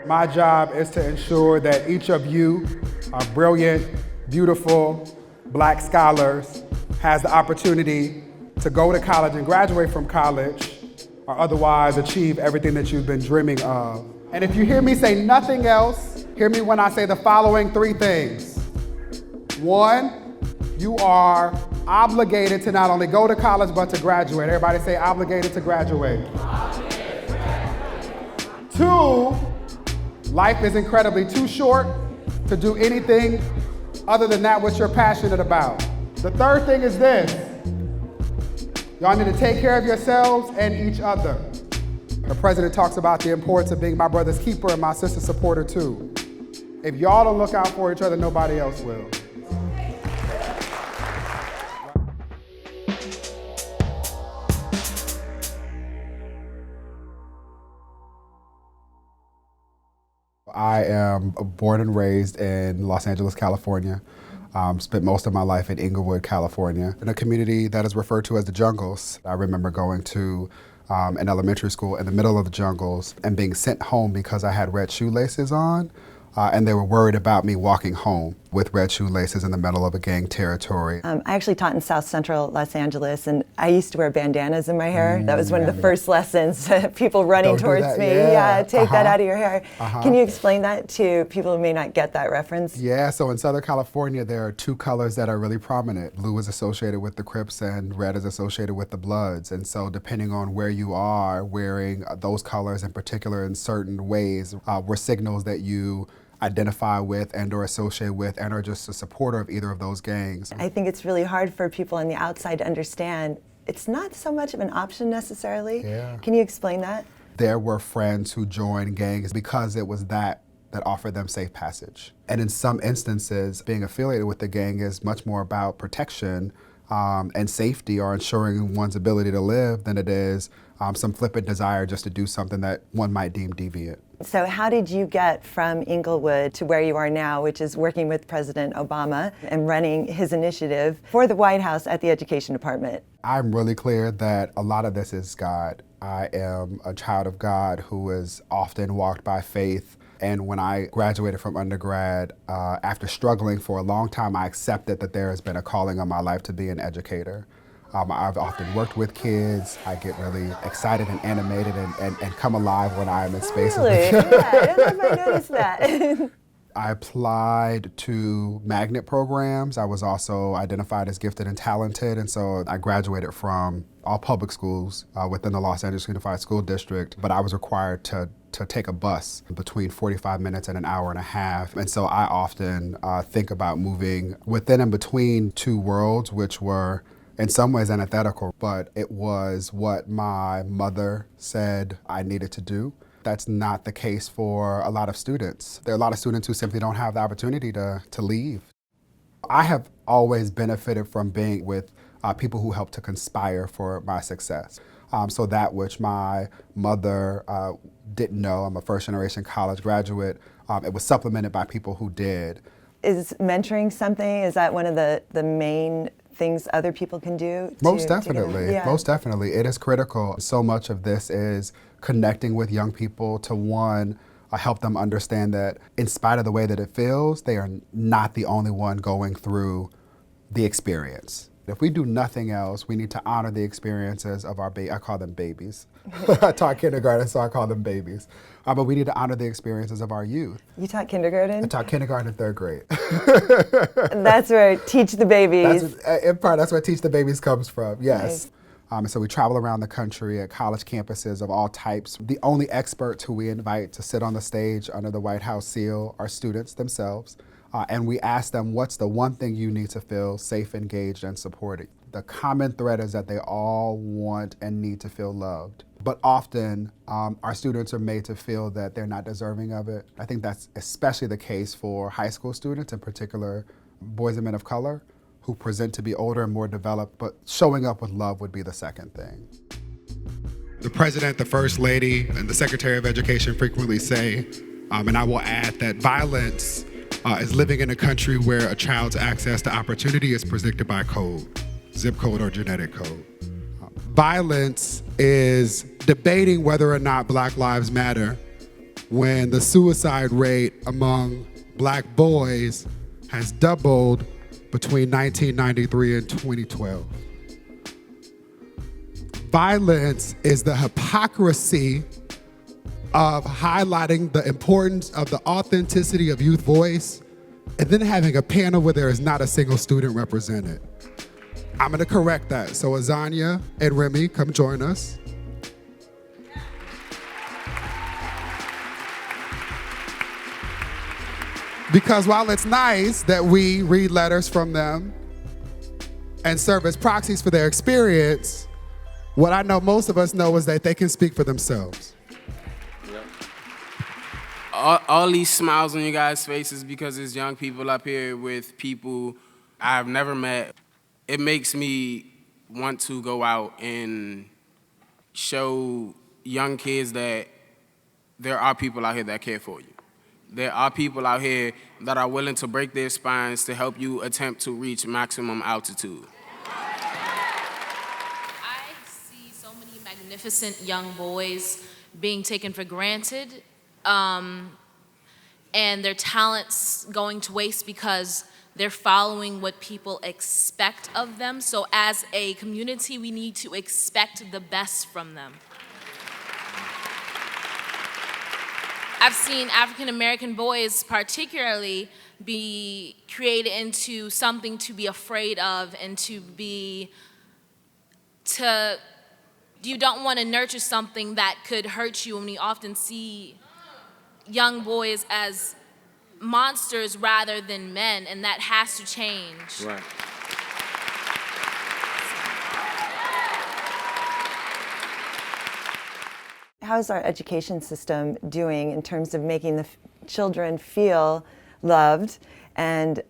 My job is to ensure that each of you are brilliant, beautiful, Black scholars has the opportunity to go to college and graduate from college or otherwise achieve everything that you've been dreaming of. And if you hear me say nothing else, hear me when I say the following three things. One, you are obligated to not only go to college, but to graduate. Everybody say obligated to graduate. Two, life is incredibly too short to do anything other than that which you're passionate about. The third thing is this. Y'all need to take care of yourselves and each other. The president talks about the importance of being my brother's keeper and my sister's supporter too. If y'all don't look out for each other, nobody else will. I am born and raised in Los Angeles, California. Spent most of my life in Inglewood, California, in a community that is referred to as the jungles. I remember going to an elementary school in the middle of the jungles and being sent home because I had red shoelaces on, and they were worried about me walking home with red shoelaces in the middle of a gang territory. I actually taught in South Central Los Angeles, and I used to wear bandanas in my hair. That was one of the first lessons, people running towards me. Take that out of your hair. Can you explain that to people who may not get that reference? Yeah, so in Southern California, there are two colors that are really prominent. Blue is associated with the Crips and red is associated with the Bloods. And so depending on where you are, wearing those colors in particular in certain ways were signals that you identify with and or associate with and are just a supporter of either of those gangs. I think it's really hard for people on the outside to understand it's not so much of an option necessarily. Can you explain that? There were friends who joined gangs because it was that offered them safe passage. And in some instances, being affiliated with the gang is much more about protection and safety or ensuring one's ability to live than it is some flippant desire just to do something that one might deem deviant. So how did you get from Inglewood to where you are now, which is working with President Obama and running his initiative for the White House at the Education Department? I'm really clear that a lot of this is God. I am a child of God who is often walked by faith. And when I graduated from undergrad, after struggling for a long time, I accepted that there has been a calling on my life to be an educator. I've often worked with kids. I get really excited and animated and come alive when I am in spaces. Really? Yeah, I don't know if I noticed that. I applied to magnet programs. I was also identified as gifted and talented, and so I graduated from all public schools within the Los Angeles Unified School District, but I was required to take a bus between 45 minutes and an hour and a half. And so I often think about moving within and between two worlds, which were in some ways antithetical, but it was what my mother said I needed to do. That's not the case for a lot of students. There are a lot of students who simply don't have the opportunity to leave. I have always benefited from being with people who help to conspire for my success. So that which my mother didn't know, I'm a first generation college graduate, it was supplemented by people who did. Is mentoring something, is that one of the main things other people can do? Most definitely, most definitely. It is critical. So much of this is connecting with young people to one, help them understand that in spite of the way that it feels, they are not the only one going through the experience. If we do nothing else, we need to honor the experiences of our I call them babies. I taught kindergarten, so I call them babies. But we need to honor the experiences of our youth. You taught kindergarten? I taught kindergarten in third grade. That's where Teach the Babies. In part, that's where Teach the Babies comes from, yes. Nice. So we travel around the country at college campuses of all types. The only experts who we invite to sit on the stage under the White House seal are students themselves. And we ask them, what's the one thing you need to feel safe, engaged, and supported? The common thread is that they all want and need to feel loved. But often, our students are made to feel that they're not deserving of it. I think that's especially the case for high school students, in particular boys and men of color, who present to be older and more developed, but showing up with love would be the second thing. The president, the first lady, and the secretary of education frequently say, and I will add that violence is living in a country where a child's access to opportunity is predicted by code, zip code or genetic code. Violence is debating whether or not Black Lives Matter when the suicide rate among black boys has doubled between 1993 and 2012. Violence is the hypocrisy of highlighting the importance of the authenticity of youth voice and then having a panel where there is not a single student represented. I'm gonna correct that. So Azania and Remy, come join us. Because while it's nice that we read letters from them and serve as proxies for their experience, what I know most of us know is that they can speak for themselves. Yep. All these smiles on you guys' faces because there's young people up here with people I've never met. It makes me want to go out and show young kids that there are people out here that care for you. There are people out here that are willing to break their spines to help you attempt to reach maximum altitude. I see so many magnificent young boys being taken for granted, and their talents going to waste because they're following what people expect of them. So as a community, we need to expect the best from them. I've seen African American boys particularly be created into something to be afraid of and you don't want to nurture something that could hurt you, and we often see young boys as monsters rather than men, and that has to change. Right. How is our education system doing in terms of making the children feel loved and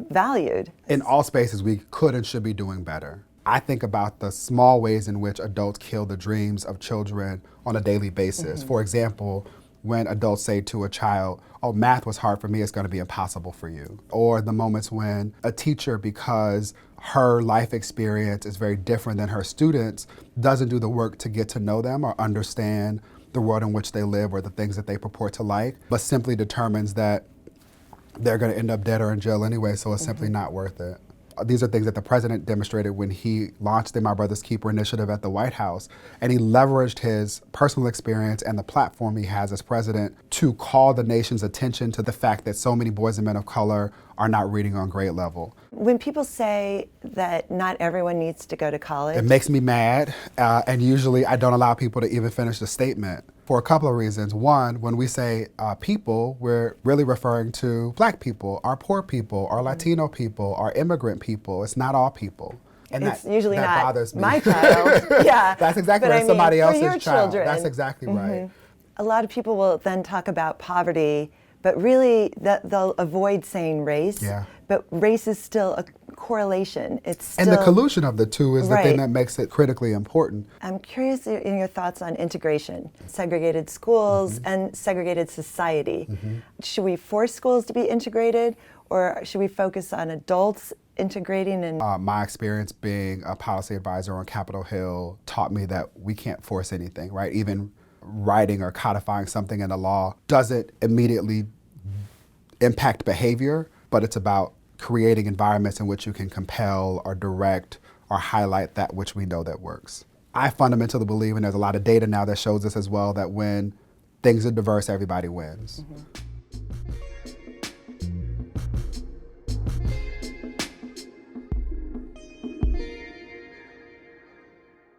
valued? In all spaces, we could and should be doing better. I think about the small ways in which adults kill the dreams of children on a daily basis. Mm-hmm. For example, when adults say to a child, oh, math was hard for me, it's gonna be impossible for you. Or the moments when a teacher, because her life experience is very different than her students, doesn't do the work to get to know them or understand the world in which they live or the things that they purport to like, but simply determines that they're gonna end up dead or in jail anyway, so it's simply not worth it. These are things that the president demonstrated when he launched the My Brother's Keeper initiative at the White House. And he leveraged his personal experience and the platform he has as president to call the nation's attention to the fact that so many boys and men of color are not reading on grade level. When people say that not everyone needs to go to college, it makes me mad, and usually I don't allow people to even finish the statement for a couple of reasons. One, when we say people, we're really referring to black people, our poor people, our Latino people, our immigrant people. It's not all people. And it's that, usually that not bothers me. My child. Yeah. That's exactly but right. I mean, Somebody else's your child. Children. That's exactly right. A lot of people will then talk about poverty, but really they'll avoid saying race. Yeah. But race is still a correlation. It's still, and the collusion of the two is the right. thing that makes it critically important. I'm curious in your thoughts on integration, segregated schools and segregated society. Should we force schools to be integrated, or should we focus on adults integrating? And my experience being a policy advisor on Capitol Hill taught me that we can't force anything, right? Even writing or codifying something in a law doesn't immediately impact behavior, but it's about creating environments in which you can compel or direct or highlight that which we know that works. I fundamentally believe, and there's a lot of data now that shows this as well, that when things are diverse, everybody wins.